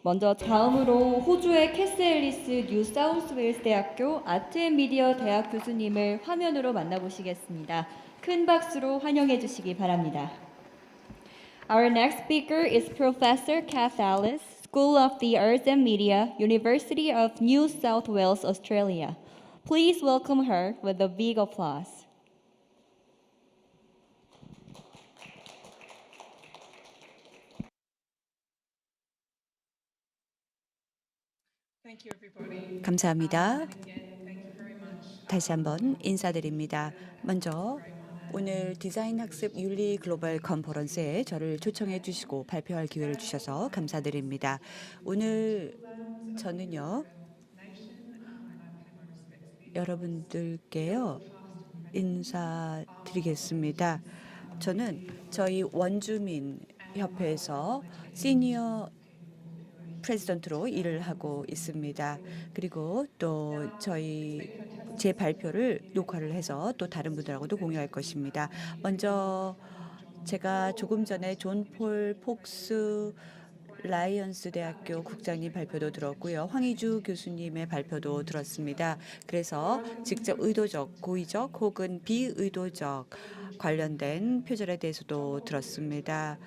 먼저 다음으로 호주의 캐스 앨리스 뉴사우스웨일스 대학교 아트 앤 미디어 대학 교수님을 화면으로 만나보시겠습니다. 큰 박수로 환영해 주시기 바랍니다. Our next speaker is Professor Kath Alice, School of the Arts and Media, University of New South Wales, Australia. Please welcome her with a big applause. 감사합니다. 다시 한번 인사드립니다. 먼저 오늘 디자인 학습 윤리 글로벌 컨퍼런스에 저를 초청해 주시고 발표할 기회를 주셔서 감사드립니다. 오늘 저는요, 여러분들께요, 인사드리겠습니다. 저는 저희 원주민 협회에서 시니어 프레지던트로 일을 하고 있습니다. 그리고 또 제 발표를 녹화를 해서 또 다른 분들하고도 공유할 것입니다. 먼저 제가 조금 전에 존 폴 폭스 라이언스 대학교 국장님 발표도 들었고요. 황희주 교수님의 발표도 들었습니다. 그래서 직접 의도적, 고의적 혹은 비의도적 관련된 표절에 대해서도 들었습니다.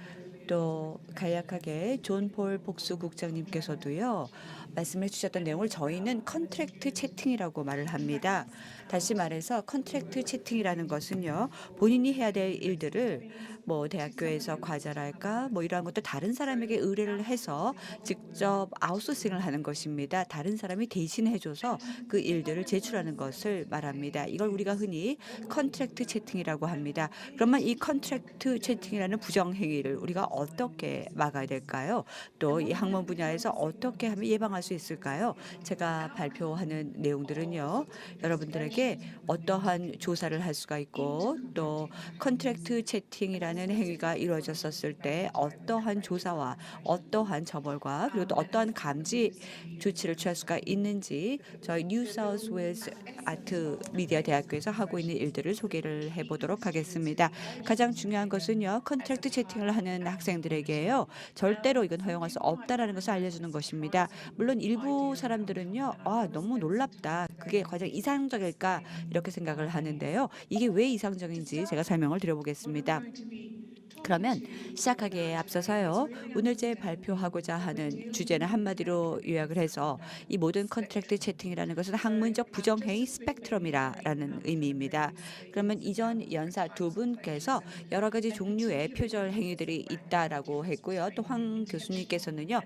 또 간략하게 존 폴 복수 국장님께서도요, 말씀해 주셨던 내용을 저희는 컨트랙트 채팅이라고 말을 합니다. 다시 말해서 컨트랙트 채팅이라는 것은요, 본인이 해야 될 일들을 뭐 대학교에서 과제랄까 뭐 이러한 것도 다른 사람에게 의뢰를 해서 직접 아웃소싱을 하는 것입니다. 다른 사람이 대신해 줘서 그 일들을 제출하는 것을 말합니다. 이걸 우리가 흔히 컨트랙트 채팅이라고 합니다. 그러면 이 컨트랙트 채팅이라는 부정행위를 우리가 어떻게 막아야 될까요? 또 이 학문 분야에서 어떻게 하면 예방할 수 있을까요? 제가 발표하는 내용들은요, 여러분들에게 어떠한 조사를 할 수가 있고 또 컨트랙트 채팅이라는 행위가 이루어졌었을 때 어떠한 조사와 어떠한 처벌과 그리고 또 어떠한 감지 조치를 취할 수가 있는지 저희 뉴사우스웨일스 아트 미디어 대학교에서 하고 있는 일들을 소개를 해보도록 하겠습니다. 가장 중요한 것은요, 컨트랙트 채팅을 하는 학생들에게요, 절대로 이건 허용할 수 없다라는 것을 알려주는 것입니다. 물론 일부 사람들은요, 아, 너무 놀랍다, 그게 가장 이상적일까 이렇게 생각을 하는데요. 이게 왜 이상적인지 제가 설명을 드려보겠습니다. 그러면 시작하기에 앞서서요, 오늘 제 발표하고자 하는 주제는 한마디로 요약을 해서 이 모든 컨트랙트 채팅이라는 것은 학문적 부정행위 스펙트럼이라는 의미입니다. 그러면 이전 연사 두 분께서 여러 가지 종류의 표절 행위들이 있다라고 했고요. 또 황 교수님께서는요,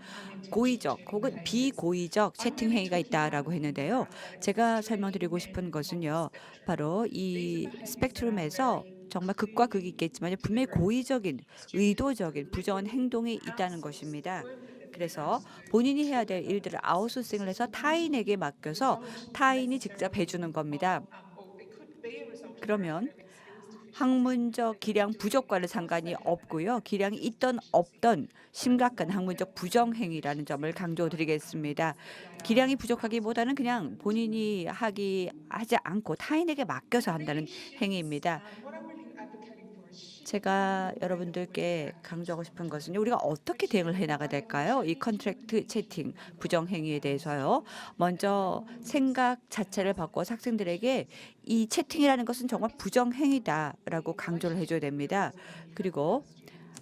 고의적 혹은 비고의적 채팅 행위가 있다라고 했는데요. 제가 설명드리고 싶은 것은요, 바로 이 스펙트럼에서 정말 극과 극이 있겠지만 분명히 고의적인, 의도적인 부정한 행동이 있다는 것입니다. 그래서 본인이 해야 될 일들을 아웃소싱을 해서 타인에게 맡겨서 타인이 직접 해주는 겁니다. 그러면 학문적 기량 부족과는 상관이 없고요. 기량이 있던 없던 심각한 학문적 부정행위라는 점을 강조드리겠습니다. 기량이 부족하기보다는 그냥 본인이 하지 않고 타인에게 맡겨서 한다는 행위입니다. 제가 여러분들께 강조하고 싶은 것은요, 우리가 어떻게 대응을 해 나가야 될까요? 이 컨트랙트 채팅 부정행위에 대해서요. 먼저 생각 자체를 바꿔서 학생들에게 이 채팅이라는 것은 정말 부정행위다라고 강조를 해 줘야 됩니다. 그리고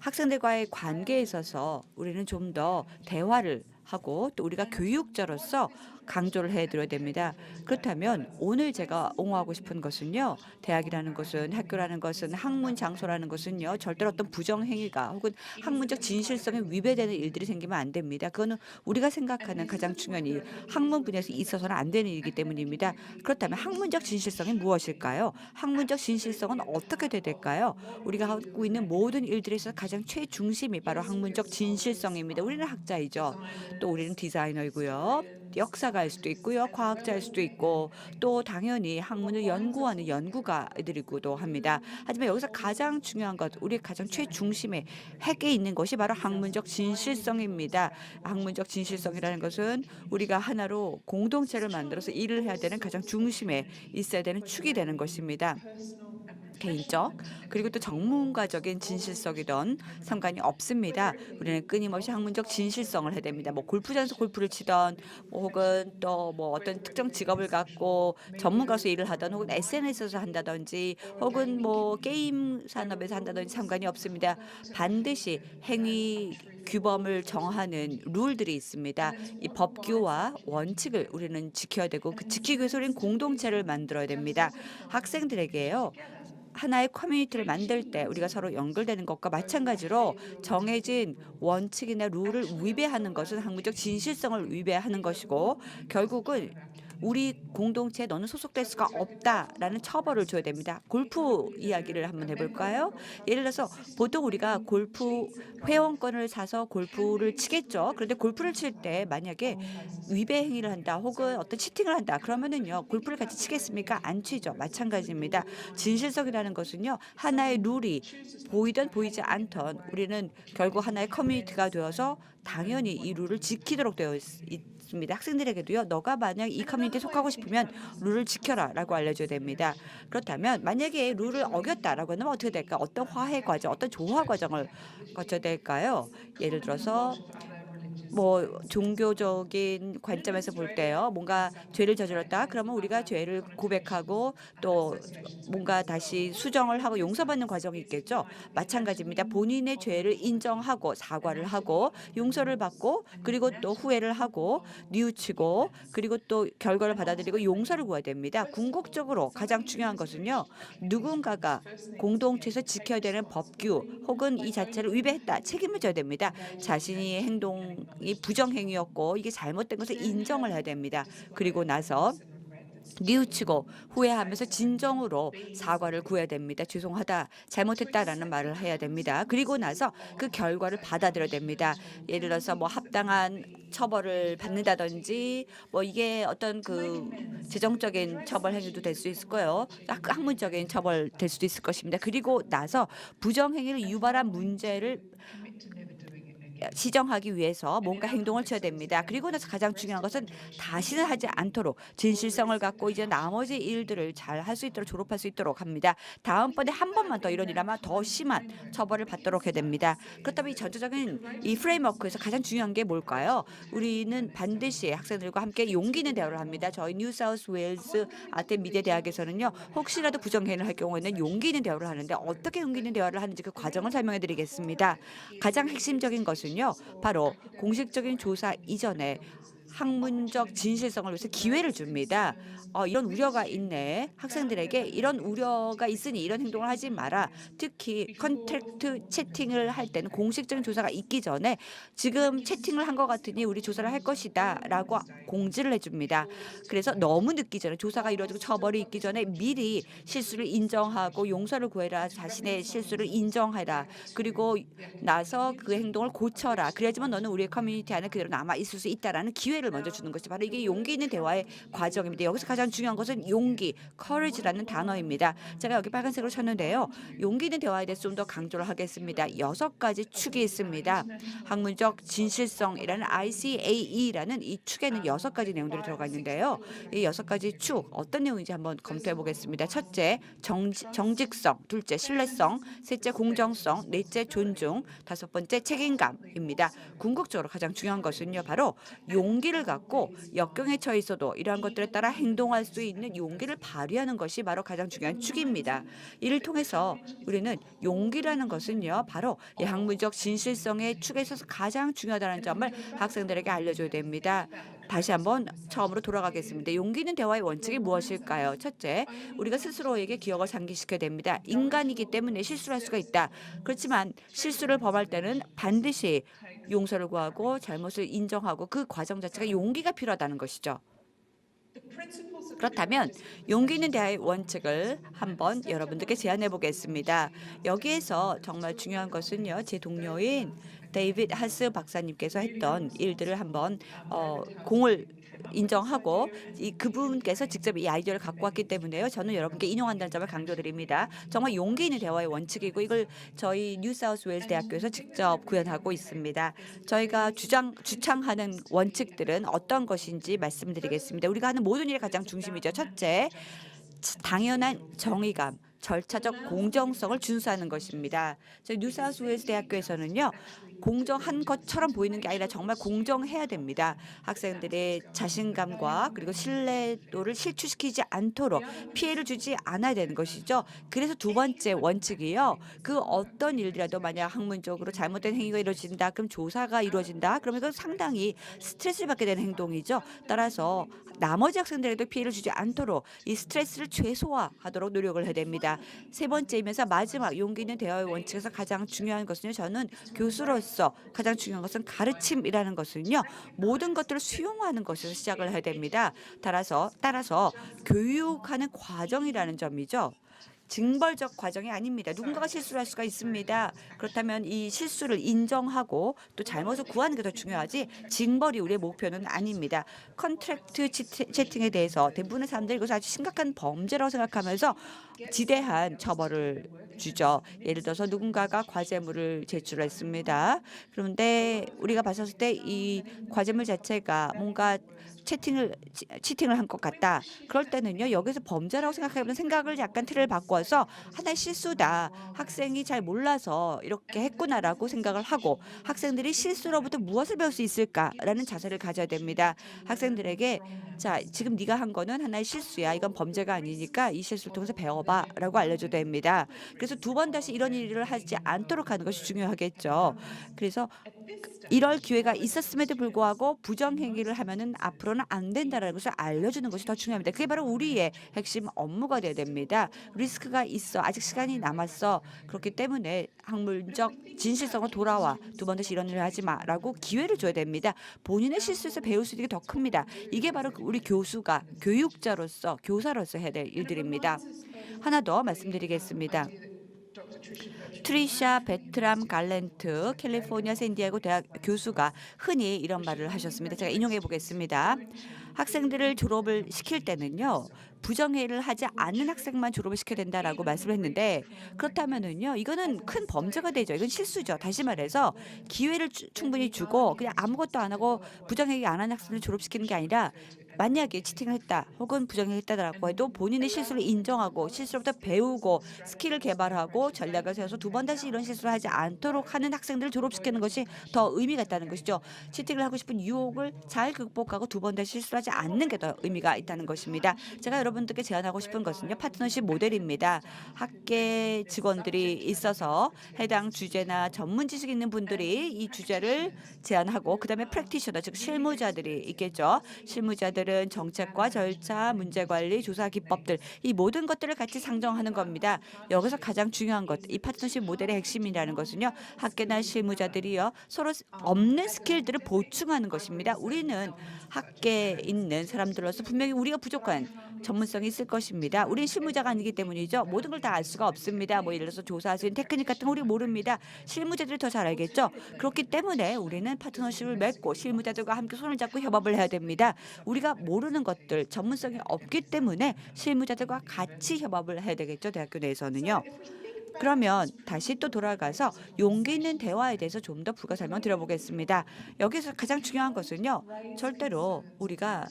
학생들과의 관계에 있어서 우리는 좀 더 대화를 하고 또 우리가 교육자로서 강조를 해 드려야 됩니다. 그렇다면 오늘 제가 옹호하고 싶은 것은요, 대학이라는 것은, 학교라는 것은, 학문 장소라는 것은요, 절대로 어떤 부정행위가 혹은 학문적 진실성에 위배되는 일들이 생기면 안 됩니다. 그거는 우리가 생각하는 가장 중요한 일, 학문 분야에서 있어서는 안 되는 일이기 때문입니다. 그렇다면 학문적 진실성이 무엇일까요? 학문적 진실성은 어떻게 돼야 될까요? 우리가 하고 있는 모든 일들에서 가장 최중심이 바로 학문적 진실성입니다. 우리는 학자이죠. 또 우리는 디자이너이고요. 역사가일 수도 있고요. 과학자일 수도 있고 또 당연히 학문을 연구하는 연구가들이기도 합니다. 하지만 여기서 가장 중요한 것, 우리 가장 최중심에 핵에 있는 것이 바로 학문적 진실성입니다. 학문적 진실성이라는 것은 우리가 하나로 공동체를 만들어서 일을 해야 되는 가장 중심에 있어야 되는 축이 되는 것입니다. 개인적 그리고 또 전문가적인 진실성이든 상관이 없습니다. 우리는 끊임없이 학문적 진실성을 해야 됩니다. 뭐 골프장에서 골프를 치던 뭐 혹은 또 뭐 어떤 특정 직업을 갖고 전문가로서 일을 하던 혹은 SNS에서 한다든지 혹은 뭐 게임 산업에서 한다든지 상관이 없습니다. 반드시 행위 규범을 정하는 룰들이 있습니다. 이 법규와 원칙을 우리는 지켜야 되고 그 지키기 위해서 우리는 공동체를 만들어야 됩니다. 학생들에게요. 하나의 커뮤니티를 만들 때 우리가 서로 연결되는 것과 마찬가지로 정해진 원칙이나 룰을 위배하는 것은 학문적 진실성을 위배하는 것이고 결국은 우리 공동체에 너는 소속될 수가 없다라는 처벌을 줘야 됩니다. 골프 이야기를 한번 해볼까요? 예를 들어서 보통 우리가 골프 회원권을 사서 골프를 치겠죠. 그런데 골프를 칠 때 만약에 위배 행위를 한다 혹은 어떤 치팅을 한다 그러면은요 골프를 같이 치겠습니까? 안 치죠. 마찬가지입니다. 진실성이라는 것은요 하나의 룰이 보이든 보이지 않던 우리는 결국 하나의 커뮤니티가 되어서 당연히 이 룰을 지키도록 되어 있습니다. 학생들에게도요 너가 만약 이 커뮤니티에 속하고 싶으면 룰을 지켜라라고 알려줘야 됩니다. 그렇다면 만약에 룰을 어겼다라고 하면 어떻게 될까? 어떤 화해 과정, 어떤 조화 과정을 거쳐야 될까요? 예를 들어서 뭐 종교적인 관점에서 볼 때요. 뭔가 죄를 저질렀다. 그러면 우리가 죄를 고백하고 또 뭔가 다시 수정을 하고 용서받는 과정이 있겠죠. 마찬가지입니다. 본인의 죄를 인정하고 사과를 하고 용서를 받고 그리고 또 후회를 하고 뉘우치고 그리고 또 결과를 받아들이고 용서를 구해야 됩니다. 궁극적으로 가장 중요한 것은요. 누군가가 공동체에서 지켜야 되는 법규 혹은 이 자체를 위배했다. 책임을 져야 됩니다. 자신이 행동이 부정행위였고 이게 잘못된 것을 인정을 해야 됩니다. 그리고 나서 뉘우치고 후회하면서 진정으로 사과를 구해야 됩니다. 죄송하다, 잘못했다라는 말을 해야 됩니다. 그리고 나서 그 결과를 받아들여야 됩니다. 예를 들어서 뭐 합당한 처벌을 받는다든지 뭐 이게 어떤 그 재정적인 처벌 행위도 될 수 있을 거예요. 학문적인 처벌 될 수도 있을 것입니다. 그리고 나서 부정행위를 유발한 문제를 시정하기 위해서 뭔가 행동을 취해야 됩니다. 그리고 나서 가장 중요한 것은 다시는 하지 않도록 진실성을 갖고 이제 나머지 일들을 잘 할 수 있도록 졸업할 수 있도록 합니다. 다음번에 한 번만 더 이런 일하면 더 심한 처벌을 받도록 해야 됩니다. 그렇다면 이 전체적인 이 프레임워크에서 가장 중요한 게 뭘까요? 우리는 반드시 학생들과 함께 용기 있는 대화를 합니다. 저희 뉴사우스 웨일스 아트 미디어 대학에서는요. 혹시라도 부정행위를 할 경우에는 용기 있는 대화를 하는데 어떻게 용기 있는 대화를 하는지 그 과정을 설명해 드리겠습니다. 가장 핵심적인 것은요. 바로 공식적인 조사 이전에 학문적 진실성을 위해서 기회를 줍니다. 이런 우려가 있네. 학생들에게 이런 우려가 있으니 이런 행동을 하지 마라. 특히 컨택트 채팅을 할 때는 공식적인 조사가 있기 전에 지금 채팅을 한 것 같으니 우리 조사를 할 것이다 라고 공지를 해줍니다. 그래서 너무 늦기 전에 조사가 이루어지고 처벌이 있기 전에 미리 실수를 인정하고 용서를 구해라. 자신의 실수를 인정해라. 그리고 나서 그 행동을 고쳐라. 그래야지만 너는 우리의 커뮤니티 안에 그대로 남아 있을 수 있다라는 기회를 먼저 주는 것이 바로 이게 용기 있는 대화의 과정입니다. 여기서 가장 중요한 것은 용기, courage라는 단어입니다. 제가 여기 빨간색으로 쳤는데요. 용기 있는 대화에 대해서 좀 더 강조를 하겠습니다. 6가지 축이 있습니다. 학문적 진실성이라는 ICAE라는 이 축에는 6가지 내용들이 들어가 있는데요. 이 6가지 축 어떤 내용인지 한번 검토해 보겠습니다. 첫째, 정직성, 둘째, 신뢰성, 셋째, 공정성, 넷째, 존중, 5번째, 책임감입니다. 궁극적으로 가장 중요한 것은요. 바로 용기를 갖고 역경에 처해 있어도 이러한 것들에 따라 행동할 수 있는 용기를 발휘하는 것이 바로 가장 중요한 축입니다. 이를 통해서 우리는 용기라는 것은요. 바로 이 학문적 진실성의 축에 있어서 가장 중요하다는 점을 학생들에게 알려줘야 됩니다. 다시 한번 처음으로 돌아가겠습니다. 용기 있는 대화의 원칙이 무엇일까요? 첫째, 우리가 스스로에게 기억을 상기시켜야 됩니다. 인간이기 때문에 실수를 할 수가 있다. 그렇지만 실수를 범할 때는 반드시 용서를 구하고 잘못을 인정하고 그 과정 자체가 용기가 필요하다는 것이죠. 그렇다면 용기 있는 대화의 원칙을 한번 여러분들께 제안해 보겠습니다. 여기에서 정말 중요한 것은요. 제 동료인 데이빗 하스 박사님께서 했던 일들을 한번 공을 인정하고 그분께서 직접 이 아이디어를 갖고 왔기 때문에요. 저는 여러분께 인용한다는 점을 강조드립니다. 정말 용기 있는 대화의 원칙이고 이걸 저희 뉴사우스 웨일스 대학교에서 직접 구현하고 있습니다. 저희가 주창하는 원칙들은 어떤 것인지 말씀드리겠습니다. 우리가 하는 모든 일의 가장 중심이죠. 첫째, 당연한 정의감. 절차적 공정성을 준수하는 것입니다. 저희 뉴사우스웨일스 대학교에서는요. 공정한 것처럼 보이는 게 아니라 정말 공정해야 됩니다. 학생들의 자신감과 그리고 신뢰도를 실추시키지 않도록 피해를 주지 않아야 되는 것이죠. 그래서 두 번째 원칙이요. 그 어떤 일이라도 만약 학문적으로 잘못된 행위가 이루어진다. 그럼 조사가 이루어진다. 그러면 이건 상당히 스트레스를 받게 되는 행동이죠. 따라서 나머지 학생들에게도 피해를 주지 않도록 이 스트레스를 최소화하도록 노력을 해야 됩니다. 세 번째이면서 마지막 용기 있는 대화의 원칙에서 가장 중요한 것은요. 저는 교수로서 가장 중요한 것은 가르침이라는 것은요. 모든 것들을 수용하는 것에서 시작을 해야 됩니다. 따라서 교육하는 과정이라는 점이죠. 징벌적 과정이 아닙니다. 누군가가 실수를 할 수가 있습니다. 그렇다면 이 실수를 인정하고 또 잘못을 구하는 게 더 중요하지 징벌이 우리의 목표는 아닙니다. 컨트랙트 채팅에 대해서 대부분의 사람들이 이것을 아주 심각한 범죄라고 생각하면서 지대한 처벌을 주죠. 예를 들어서 누군가가 과제물을 제출했습니다. 그런데 우리가 봤을 때 이 과제물 자체가 뭔가 치팅을 한 것 같다. 그럴 때는요. 여기서 범죄라고 생각하면 생각을 약간 틀을 바꿔서 하나의 실수다. 학생이 잘 몰라서 이렇게 했구나라고 생각을 하고 학생들이 실수로부터 무엇을 배울 수 있을까라는 자세를 가져야 됩니다. 학생들에게 자, 지금 네가 한 거는 하나의 실수야. 이건 범죄가 아니니까 이 실수를 통해서 배워봐라고 알려줘야 됩니다. 그래서 두 번 다시 이런 일을 하지 않도록 하는 것이 중요하겠죠. 그래서 이럴 기회가 있었음에도 불구하고 부정행위를 하면은 앞으로는 안 된다라는 것을 알려주는 것이 더 중요합니다. 그게 바로 우리의 핵심 업무가 돼야 됩니다. 리스크가 있어. 아직 시간이 남았어. 그렇기 때문에 학문적 진실성으로 돌아와. 두 번 다시 이런 일을 하지 마라고 기회를 줘야 됩니다. 본인의 실수에서 배울 수 있는 게 더 큽니다. 이게 바로 우리 교수가 교육자로서 교사로서 해야 될 일들입니다. 하나 더 말씀드리겠습니다. 트리샤 베트람 갈렌트 캘리포니아 샌디에고 대학 교수가 흔히 이런 말을 하셨습니다. 제가 인용해 보겠습니다. 학생들을 졸업을 시킬 때는요. 부정행위를 하지 않는 학생만 졸업을 시켜야 된다라고 말씀을 했는데 그렇다면은요. 이거는 큰 범죄가 되죠. 이건 실수죠. 다시 말해서 기회를 충분히 주고 그냥 아무것도 안 하고 부정행위 안 하는 학생을 졸업시키는 게 아니라 만약에 치팅을 했다 혹은 부정행위를 했다라고 해도 본인의 실수를 인정하고 실수로부터 배우고 스킬을 개발하고 전략을 세워서 두 번 다시 이런 실수를 하지 않도록 하는 학생들을 졸업시키는 것이 더 의미가 있다는 것이죠. 치팅을 하고 싶은 유혹을 잘 극복하고 두 번 다시 실수하지 않는 게 더 의미가 있다는 것입니다. 제가 여러분들께 제안하고 싶은 것은요. 파트너십 모델입니다. 학계 직원들이 있어서 해당 주제나 전문 지식 있는 분들이 이 주제를 제안하고 그다음에 프랙티셔너 즉 실무자들이 있겠죠. 실무자들은 정책과 절차, 문제관리, 조사 기법들 이 모든 것들을 같이 상정하는 겁니다. 여기서 가장 중요한 것, 이 파트너십 모델의 핵심이라는 것은요. 학계나 실무자들이요. 서로 없는 스킬들을 보충하는 것입니다. 우리는 학계에 있는 사람들로서 분명히 우리가 부족한 전문성이 있을 것입니다. 우리는 실무자가 아니기 때문이죠. 모든 걸 다 알 수가 없습니다. 뭐 예를 들어서 조사할 수 있는 테크닉 같은 거 우리가 모릅니다. 실무자들이 더 잘 알겠죠. 그렇기 때문에 우리는 파트너십을 맺고 실무자들과 함께 손을 잡고 협업을 해야 됩니다. 우리가 모르는 것들, 전문성이 없기 때문에 실무자들과 같이 협업을 해야 되겠죠. 대학교 내에서는요. 그러면 다시 또 돌아가서 용기 있는 대화에 대해서 좀 더 부가 설명 드려보겠습니다. 여기서 가장 중요한 것은요. 절대로 우리가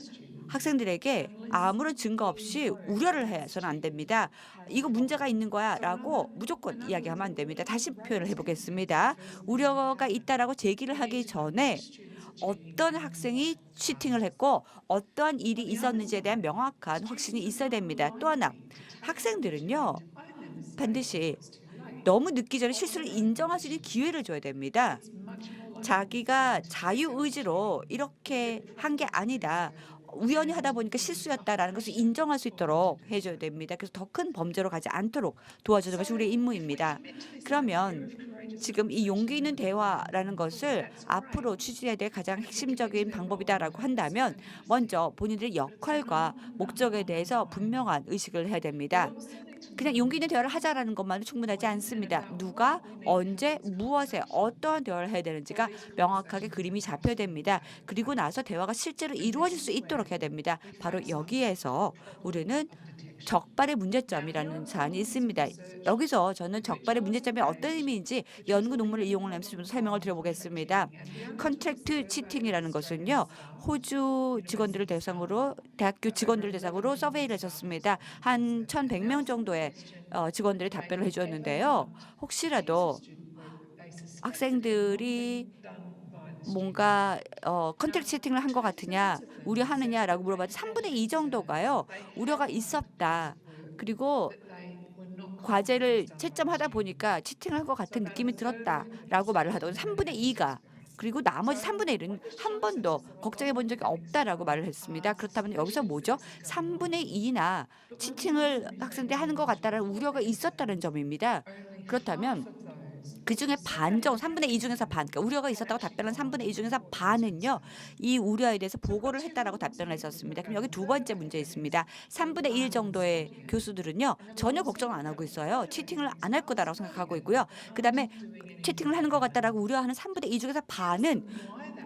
학생들에게 아무런 증거 없이 우려를 해서는 안 됩니다. 이거 문제가 있는 거야 라고 무조건 이야기하면 안 됩니다. 다시 표현을 해보겠습니다. 우려가 있다라고 제기를 하기 전에 어떤 학생이 치팅을 했고 어떠한 일이 있었는지에 대한 명확한 확신이 있어야 됩니다. 또 하나 학생들은요. 반드시 너무 늦기 전에 실수를 인정할 수 있는 기회를 줘야 됩니다. 자기가 자유의지로 이렇게 한 게 아니다. 우연히 하다 보니까 실수였다라는 것을 인정할 수 있도록 해줘야 됩니다. 그래서 더 큰 범죄로 가지 않도록 도와주는 것이 우리의 임무입니다. 그러면 지금 이 용기 있는 대화라는 것을 앞으로 추진해야 될 가장 핵심적인 방법이다라고 한다면 먼저 본인들의 역할과 목적에 대해서 분명한 의식을 해야 됩니다. 그냥 용기 있는 대화를 하자라는 것만은 충분하지 않습니다. 누가 언제 무엇에 어떠한 대화를 해야 되는지가 명확하게 그림이 잡혀야 됩니다. 그리고 나서 대화가 실제로 이루어질 수 있도록 해야 됩니다. 바로 여기에서 우리는 적발의 문제점이라는 사안이 있습니다. 여기서 저는 적발의 문제점이 어떤 의미인지 연구 논문을 이용을 하면서 좀 설명을 드려보겠습니다. 컨트랙트 치팅이라는 것은요. 호주 직원들을 대상으로 대학교 직원들을 대상으로 서베이를 했었습니다. 한 1,100명 정도 정도의 직원들이 답변을 해주었는데요. 혹시라도 학생들이 뭔가 컨택트 채팅을 한 것 같으냐, 우려하느냐라고 물어봤더니 3분의 2 정도가요. 우려가 있었다. 그리고 과제를 채점하다 보니까 치팅을 한 것 같은 느낌이 들었다라고 말을 하더군요. 3분의 2가. 그리고 나머지 3분의 1은 한 번도 걱정해 본 적이 없다라고 말을 했습니다. 그렇다면 여기서 뭐죠? 3분의 2나 치팅을 학생들이 하는 것 같다라는 우려가 있었다는 점입니다. 그렇다면 그중에 반 정도 3분의 2 중에서 반, 그러니까 우려가 있었다고 답변한 3분의 2 중에서 반은요. 이 우려에 대해서 보고를 했다라고 답변을 했었습니다. 그럼 여기 두 번째 문제 있습니다. 3분의 1 정도의 교수들은요. 전혀 걱정을 안 하고 있어요. 치팅을 안 할 거다라고 생각하고 있고요. 그다음에 치팅을 하는 것 같다라고 우려하는 3분의 2 중에서 반은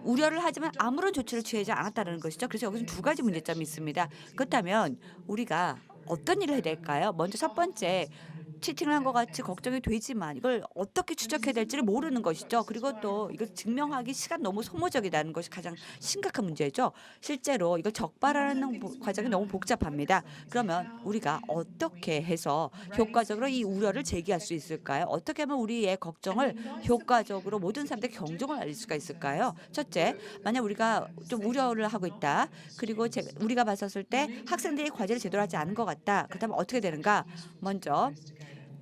우려를 하지만 아무런 조치를 취하지 않았다는 것이죠. 그래서 여기서 두 가지 문제점이 있습니다. 그렇다면 우리가 어떤 일을 해야 될까요? 먼저 첫 번째, 치팅을 한 것 같이 걱정이 되지만 이걸 어떻게 추적해야 될지를 모르는 것이죠. 그리고 또 이걸 증명하기 시간 너무 소모적이라는 것이 가장 심각한 문제죠. 실제로 이걸 적발하는 과정이 너무 복잡합니다. 그러면 우리가 어떻게 해서 효과적으로 이 우려를 제기할 수 있을까요? 어떻게 하면 우리의 걱정을 효과적으로 모든 사람들에게 경종을 알릴 수가 있을까요? 첫째, 만약 우리가 좀 우려를 하고 있다. 그리고 우리가 봤었을 때 학생들이 과제를 제대로 하지 않은 것 같다. 그렇다면 어떻게 되는가? 먼저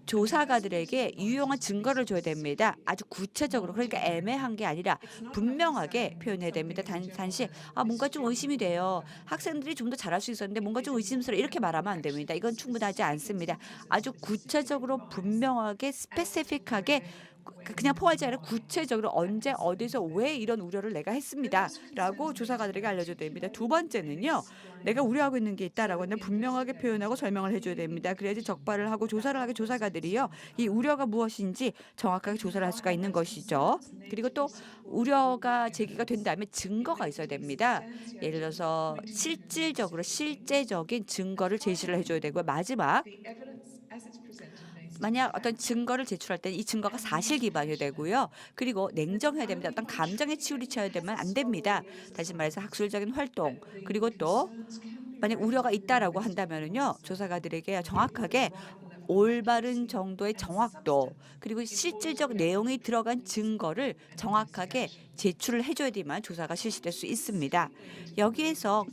조사가들에게 유용한 증거를 줘야 됩니다. 아주 구체적으로, 그러니까 애매한 게 아니라 분명하게 표현해야 됩니다. 단시 뭔가 좀 의심이 돼요. 학생들이 좀 더 잘할 수 있었는데 뭔가 좀 의심스러워, 이렇게 말하면 안 됩니다. 이건 충분하지 않습니다. 아주 구체적으로 분명하게 스페시픽하게 그냥 포괄하지 않고 구체적으로 언제 어디서 왜 이런 우려를 내가 했습니다라고 조사가들에게 알려줘야 됩니다. 두 번째는요. 내가 우려하고 있는 게 있다라고 하면 분명하게 표현하고 설명을 해줘야 됩니다. 그래야지 적발을 하고 조사를 하게 조사가들이요. 이 우려가 무엇인지 정확하게 조사를 할 수가 있는 것이죠. 그리고 또 우려가 제기가 된다면 증거가 있어야 됩니다. 예를 들어서 실제적인 증거를 제시를 해줘야 되고, 마지막, 만약 어떤 증거를 제출할 때는 이 증거가 사실 기반이 되고요. 그리고 냉정해야 됩니다. 어떤 감정에 치우쳐야 되면 안 됩니다. 다시 말해서 학술적인 활동, 그리고 또 만약 우려가 있다라고 한다면은요. 조사가들에게 정확하게 올바른 정도의 정확도, 그리고 실질적 내용이 들어간 증거를 정확하게 제출을 해줘야 되만 조사가 실시될 수 있습니다. 여기에서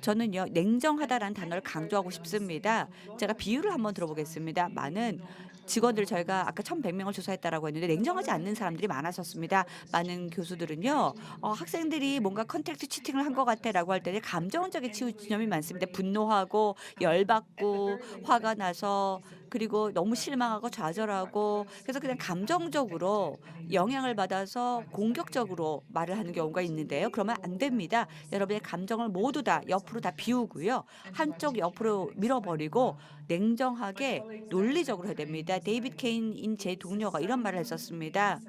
저는요, 냉정하다라는 단어를 강조하고 싶습니다. 제가 비유를 한번 들어보겠습니다. 많은 직원들, 저희가 아까 1,100명을 조사했다라고 했는데 냉정하지 않는 사람들이 많았었습니다. 많은 교수들은요, 학생들이 뭔가 컨택트 치팅을 한 것 같아라고 할 때는 감정적인 치우 지점이 많습니다. 분노하고 열받고 화가 나서, 그리고 너무 실망하고 좌절하고, 그래서 그냥 감정적으로 영향을 받아서 공격적으로 말을 하는 경우가 있는데요. 그러면 안 됩니다. 여러분의 감정을 모두 다 옆으로 다 비우고요. 한쪽 옆으로 밀어버리고 냉정하게 논리적으로 해야 됩니다. 데이비드 케인인 제 동료가 이런 말을 했었습니다.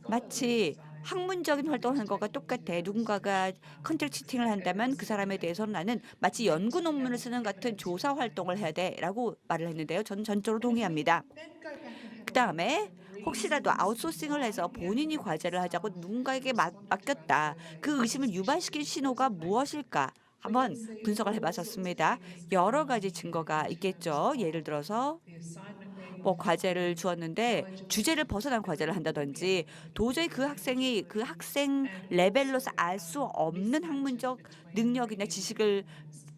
마치 학문적인 활동을 하는 것과 똑같아. 누군가가 컨택트 치팅을 한다면 그 사람에 대해서는 나는 마치 연구 논문을 쓰는 같은 조사 활동을 해야 돼라고 말을 했는데요. 저는 전적으로 동의합니다. 그다음에 혹시라도 아웃소싱을 해서 본인이 과제를 하자고 누군가에게 맡겼다. 그 의심을 유발시킨 신호가 무엇일까? 한번 분석을 해봤었습니다. 여러 가지 증거가 있겠죠. 예를 들어서 뭐 과제를 주었는데 주제를 벗어난 과제를 한다든지, 도저히 그 학생이 그 학생 레벨로서 알 수 없는 학문적 능력이나 지식을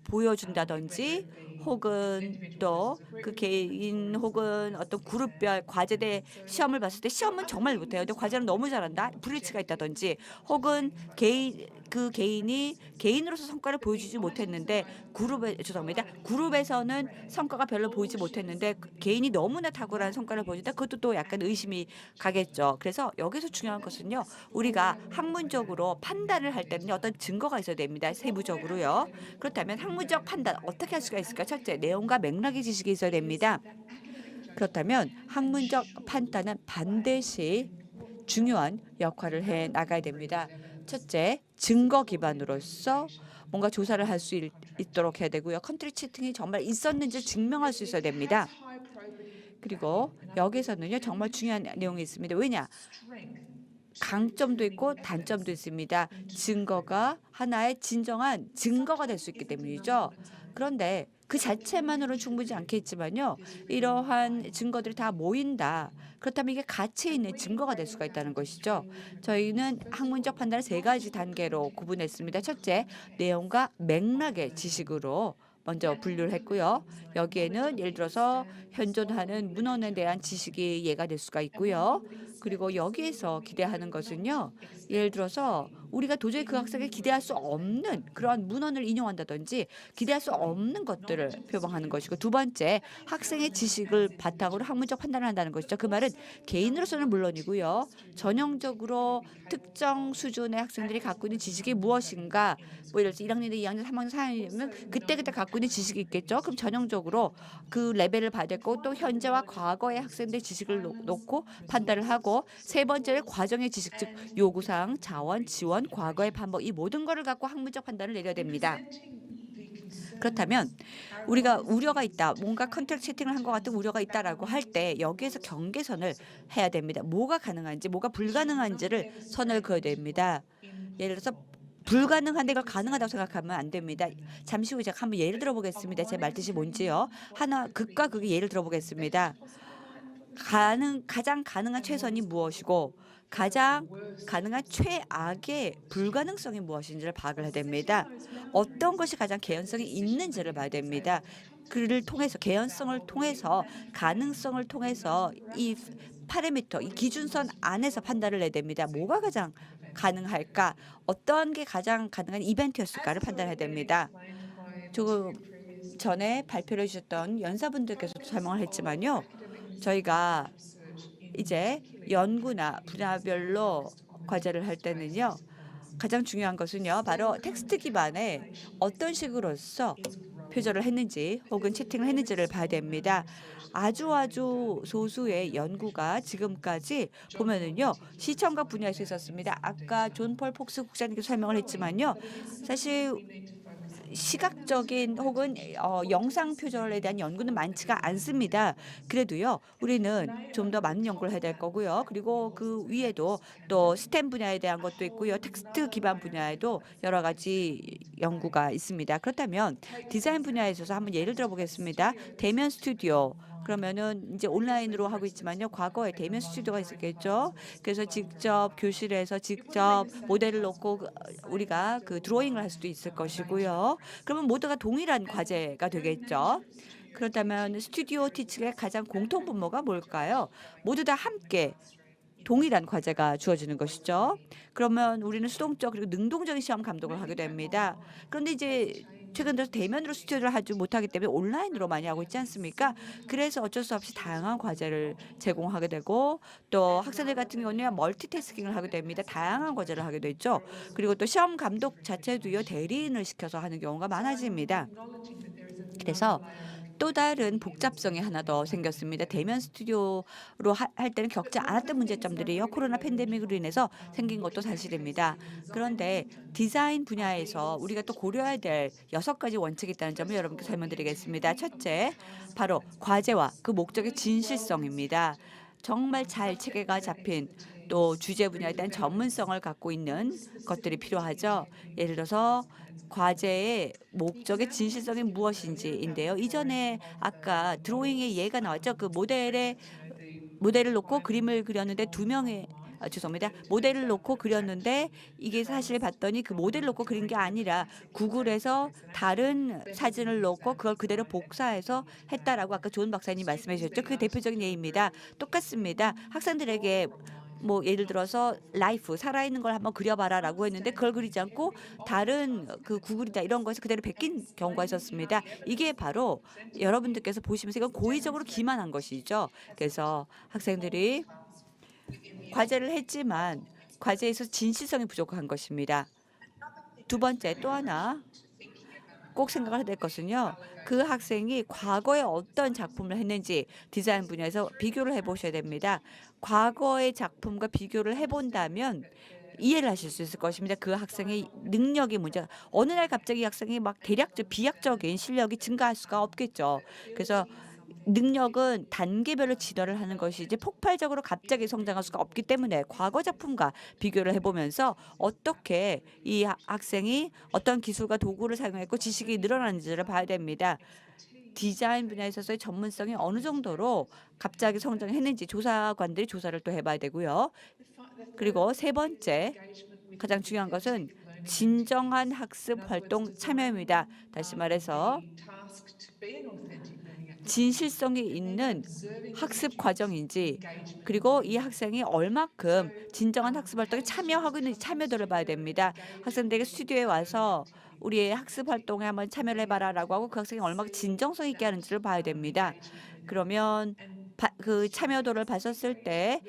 보여준다든지, 혹은 또 그 개인 혹은 어떤 그룹별 과제대 시험을 봤을 때 시험은 정말 못해요. 근데 과제는 너무 잘한다. 불일치가 있다든지, 혹은 그 개인이 개인으로서 성과를 보여주지 못했는데 죄송합니다. 그룹에서는 성과가 별로 보이지 못했는데 개인이 너무나 탁월한 성과를 보여준다. 그것도 또 약간 의심이 가겠죠. 그래서 여기서 중요한 것은요. 우리가 학문적으로 판단을 할 때는 어떤 증거가 있어야 됩니다. 세부적으로요. 그렇다면 학문적 판단 어떻게 할 수가 있을까? 첫째, 내용과 맥락의 지식이 있어야 됩니다. 그렇다면 학문적 판단은 반드시 중요한 역할을 해 나가야 됩니다. 첫째, 증거 기반으로서 뭔가 조사를 할 수 있도록 해야 되고요. 컨트리 치팅이 정말 있었는지 증명할 수 있어야 됩니다. 그리고 여기서는요, 정말 중요한 내용이 있습니다. 왜냐? 강점도 있고 단점도 있습니다. 증거가 하나의 진정한 증거가 될 수 있기 때문이죠. 그런데 그 자체만으로는 충분치 않겠지만요. 이러한 증거들이 다 모인다. 그렇다면 이게 가치 있는 증거가 될 수가 있다는 것이죠. 저희는 학문적 판단을 세 가지 단계로 구분했습니다. 첫째, 내용과 맥락의 지식으로 먼저 분류를 했고요. 여기에는 예를 들어서 현존하는 문헌에 대한 지식이 예가 될 수가 있고요. 그리고 여기에서 기대하는 것은요. 예를 들어서 우리가 도저히 그 학생에 기대할 수 없는 그러한 문헌을 인용한다든지 기대할 수 없는 것들을 표방하는 것이고, 두 번째, 학생의 지식을 바탕으로 학문적 판단을 한다는 것이죠. 그 말은 개인으로서는 물론이고요. 전형적으로 특정 수준의 학생들이 갖고 있는 지식이 무엇인가, 뭐 예를 들어서 1학년이나 2학년, 3학년, 4학년이면 그때그때 갖고 있는 지식이 있겠죠. 그럼 전형적으로 그 레벨을 봐야 되고, 또 현재와 과거의 학생들의 지식을 놓고 판단을 하고, 세 번째는 과정의 지식, 즉 요구사항, 자원, 지원, 과거의 반복, 이 모든 거를 갖고 학문적 판단을 내려야 됩니다. 그렇다면 우리가 우려가 있다, 뭔가 컨트랙 채팅을 한 것 같은 우려가 있다라고 할 때 여기에서 경계선을 해야 됩니다. 뭐가 가능한지, 뭐가 불가능한지를 선을 그어야 됩니다. 예를 들어서 불가능한데 이걸 가능하다고 생각하면 안 됩니다. 잠시 후에 제가 한번 예를 들어보겠습니다. 제 말뜻이 뭔지요. 하나, 극과 극의 예를 들어보겠습니다. 가장 가능한 최선이 무엇이고 가장 가능한 최악의 불가능성이 무엇인지를 파악을 해야 됩니다. 어떤 것이 가장 개연성이 있는지를 봐야 됩니다. 그를 통해서, 개연성을 통해서, 가능성을 통해서 이 파라미터, 이 기준선 안에서 판단을 해야 됩니다. 뭐가 가장 가능할까? 어떤 게 가장 가능한 이벤트였을까를 판단해야 됩니다. 조금 전에 발표를 해주셨던 연사분들께서도 설명을 했지만요. 저희가 이제 연구나 분야별로 과제를 할 때는요. 가장 중요한 것은요. 바로 텍스트 기반의 어떤 식으로서 표절을 했는지 혹은 채팅을 했는지를 봐야 됩니다. 아주 소수의 연구가 지금까지 보면은요. 시청각 분야에서 있었습니다. 아까 존 폴 폭스 국장님께서 설명을 했지만요. 사실 시각적인 혹은 영상 표절에 대한 연구는 많지가 않습니다. 그래도요. 우리는 좀 더 많은 연구를 해야 될 거고요. 그리고 그 위에도 또 스템 분야에 대한 것도 있고요. 텍스트 기반 분야에도 여러 가지 연구가 있습니다. 그렇다면 디자인 분야에 있어서 한번 예를 들어 보겠습니다. 대면 스튜디오. 그러면은 이제 온라인으로 하고 있지만요. 과거에 대면 스튜디오가 있었겠죠. 그래서 직접 교실에서 직접 모델을 놓고 우리가 그 드로잉을 할 수도 있을 것이고요. 그러면 모두가 동일한 과제가 되겠죠. 그렇다면 스튜디오 티칭의 가장 공통 분모가 뭘까요? 모두 다 함께 동일한 과제가 주어지는 것이죠. 그러면 우리는 수동적 그리고 능동적인 시험 감독을 하게 됩니다. 그런데 이제 최근 들어서 대면으로 스튜디오를 하지 못하기 때문에 온라인으로 많이 하고 있지 않습니까? 그래서 어쩔 수 없이 다양한 과제를 제공하게 되고, 또 학생들 같은 경우는 멀티태스킹을 하게 됩니다. 다양한 과제를 하게 되죠. 그리고 또 시험 감독 자체도요. 대리인을 시켜서 하는 경우가 많아집니다. 그래서 또 다른 복잡성이 하나 더 생겼습니다. 대면 스튜디오로 할 때는 겪지 않았던 문제점들이요. 코로나 팬데믹으로 인해서 생긴 것도 사실입니다. 그런데 디자인 분야에서 우리가 또 고려해야 될 6가지 원칙이 있다는 점을 여러분께 설명드리겠습니다. 첫째, 바로 과제와 그 목적의 진실성입니다. 정말 잘 체계가 잡힌, 또 주제 분야에 대한 전문성을 갖고 있는 것들이 필요하죠. 예를 들어서 과제의 목적의 진실성이 무엇인지인데요. 이전에 아까 드로잉의 예가 나왔죠. 그 모델을 놓고 그림을 그렸는데 두 명의 죄송합니다. 모델을 놓고 그렸는데 이게 사실 봤더니 그 모델을 놓고 그린 게 아니라 구글에서 다른 사진을 놓고 그걸 그대로 복사해서 했다라고 아까 좋은 박사님 말씀해 주셨죠. 그게 대표적인 예입니다. 똑같습니다. 학생들에게 뭐 예를 들어서 라이프 살아있는 걸 한번 그려봐라라고 했는데 그걸 그리지 않고 다른 그 구글이다 이런 거에서 그대로 베낀 경우가 있었습니다. 이게 바로 여러분들께서 보시면서 이건 고의적으로 기만한 것이죠. 그래서 학생들이 과제를 했지만 과제에서 진실성이 부족한 것입니다. 두 번째, 또 하나 꼭 생각을 해야 될 것은요. 그 학생이 과거에 어떤 작품을 했는지 디자인 분야에서 비교를 해보셔야 됩니다. 과거의 작품과 비교를 해본다면 이해를 하실 수 있을 것입니다. 그 학생의 능력의 문제가 어느 날 갑자기 학생이 막 대략적 비약적인 실력이 증가할 수가 없겠죠. 그래서 능력은 단계별로 진화를 하는 것이지 폭발적으로 갑자기 성장할 수가 없기 때문에 과거 작품과 비교를 해보면서 어떻게 이 학생이 어떤 기술과 도구를 사용했고 지식이 늘어나는지를 봐야 됩니다. 디자인 분야에 있어서의 전문성이 어느 정도로 갑자기 성장했는지 조사관들이 조사를 또 해봐야 되고요. 그리고 세 번째, 가장 중요한 것은 진정한 학습 활동 참여입니다. 다시 말해서 진실성이 있는 학습 과정인지, 그리고 이 학생이 얼마큼 진정한 학습 활동에 참여하고 있는지 참여도를 봐야 됩니다. 학생들에게 스튜디오에 와서 우리의 학습 활동에 한번 참여를 해봐라라고 하고 그 학생이 얼마큼 진정성 있게 하는지를 봐야 됩니다. 그러면 그 참여도를 봤었을 때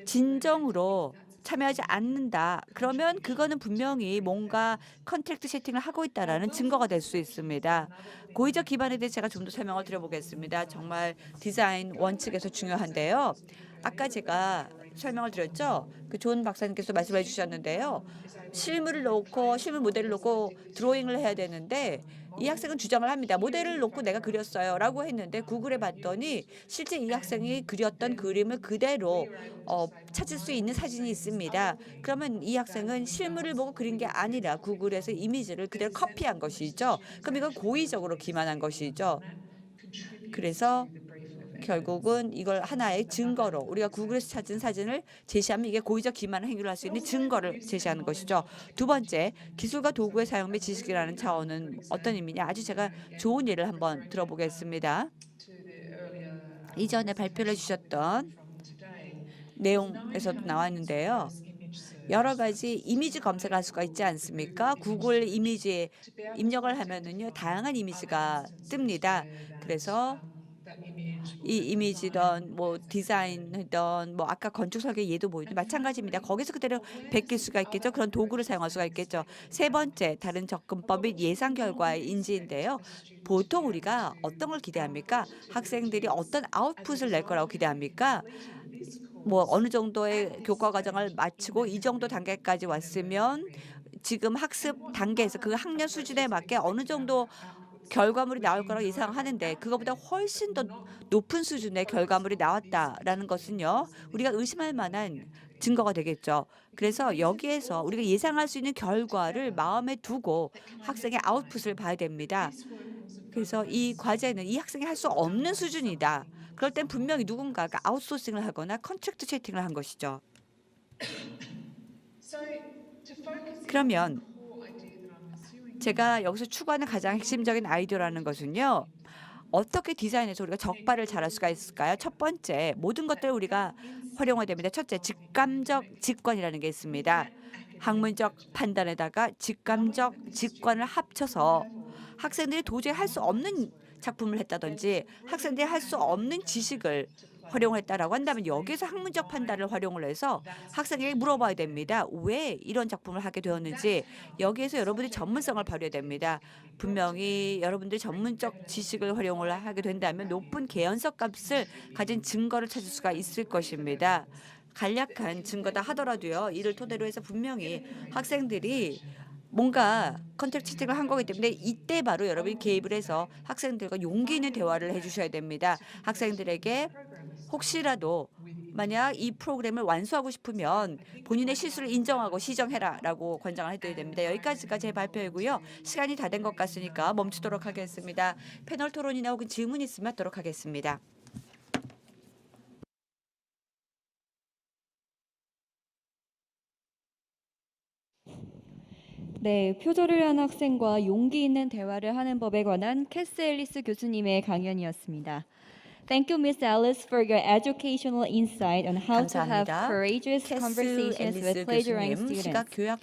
진정으로 참여하지 않는다. 그러면 그거는 분명히 뭔가 컨트랙트 세팅을 하고 있다라는 증거가 될 수 있습니다. 고의적 기반에 대해 제가 좀 더 설명을 드려보겠습니다. 정말 디자인 원칙에서 중요한데요. 아까 제가 설명을 드렸죠. 그 존 박사님께서 말씀해 주셨는데요. 실물 모델을 놓고 드로잉을 해야 되는데 이 학생은 주장을 합니다. 모델을 놓고 내가 그렸어요 라고 했는데 구글에 봤더니 실제 이 학생이 그렸던 그림을 그대로 찾을 수 있는 사진이 있습니다. 그러면 이 학생은 실물을 보고 그린 게 아니라 구글에서 이미지를 그대로 커피한 것이죠. 그럼 이건 고의적으로 기만한 것이죠. 그래서 결국은 이걸 하나의 증거로 우리가 구글에서 찾은 사진을 제시하면 이게 고의적 기만 행위를 할 수 있는 증거를 제시하는 것이죠. 두 번째, 기술과 도구의 사용 및 지식이라는 차원은 어떤 의미냐? 아주 제가 좋은 예를 한번 들어보겠습니다. 이전에 발표를 해주셨던 내용에서도 나왔는데요. 여러 가지 이미지 검색할 수가 있지 않습니까? 구글 이미지에 입력을 하면은요, 다양한 이미지가 뜹니다. 그래서 이 이미지든 뭐 디자인이든 뭐 아까 건축 설계 예도 보이든 마찬가지입니다. 거기서 그대로 베낄 수가 있겠죠. 그런 도구를 사용할 수가 있겠죠. 세 번째, 다른 접근법 및 예상 결과의 인지인데요. 보통 우리가 어떤 걸 기대합니까? 학생들이 어떤 아웃풋을 낼 거라고 기대합니까? 뭐 어느 정도의 교과 과정을 마치고 이 정도 단계까지 왔으면 지금 학습 단계에서 그 학년 수준에 맞게 어느 정도 결과물이 나올 거라고 예상하는데 그거보다 훨씬 더 높은 수준의 결과물이 나왔다라는 것은요, 우리가 의심할 만한 증거가 되겠죠. 그래서 여기에서 우리가 예상할 수 있는 결과를 마음에 두고 학생의 아웃풋을 봐야 됩니다. 그래서 이 과제는 이 학생이 할 수 없는 수준이다. 그럴 땐 분명히 누군가가 아웃소싱을 하거나 컨트랙트 채팅을 한 것이죠. 그러면 제가 여기서 추구하는 가장 핵심적인 아이디어라는 것은요, 어떻게 디자인해서 우리가 적발을 잘할 수가 있을까요? 첫 번째, 모든 것들을 우리가 활용해야 됩니다. 첫째, 직감적 직관이라는 게 있습니다. 학문적 판단에다가 직감적 직관을 합쳐서 학생들이 도저히 할 수 없는 작품을 했다든지 학생들이 할 수 없는 지식을 활용했다라고 한다면 여기서 학문적 판단을 활용을 해서 학생에게 물어봐야 됩니다. 왜 이런 작품을 하게 되었는지. 여기에서 여러분이 전문성을 발휘해야 됩니다. 분명히 여러분들이 전문적 지식을 활용을 하게 된다면 높은 개연성 값을 가진 증거를 찾을 수가 있을 것입니다. 간략한 증거다 하더라도요, 이를 토대로 해서 분명히 학생들이 뭔가 컨택트 채팅을 한 거기 때문에 이때 바로 여러분이 개입을 해서 학생들과 용기 있는 대화를 해주셔야 됩니다. 학생들에게 혹시라도 만약 이 프로그램을 완수하고 싶으면 본인의 실수를 인정하고 시정해라라고 권장을 해드려야 됩니다. 여기까지가 제 발표이고요. 시간이 다 된 것 같으니까 멈추도록 하겠습니다. 패널 토론이나 혹은 질문 있으면 하도록 하겠습니다. 네, 표절을 한 학생과 용기 있는 대화를 하는 법에 관한 캐스 앨리스 교수님의 강연이었습니다. Thank you, Miss Alice, for your educational insight on how to have 감사합니다. courageous 캐스 conversations 앨리스 with plagiarizing 교수님, students. 시각 교양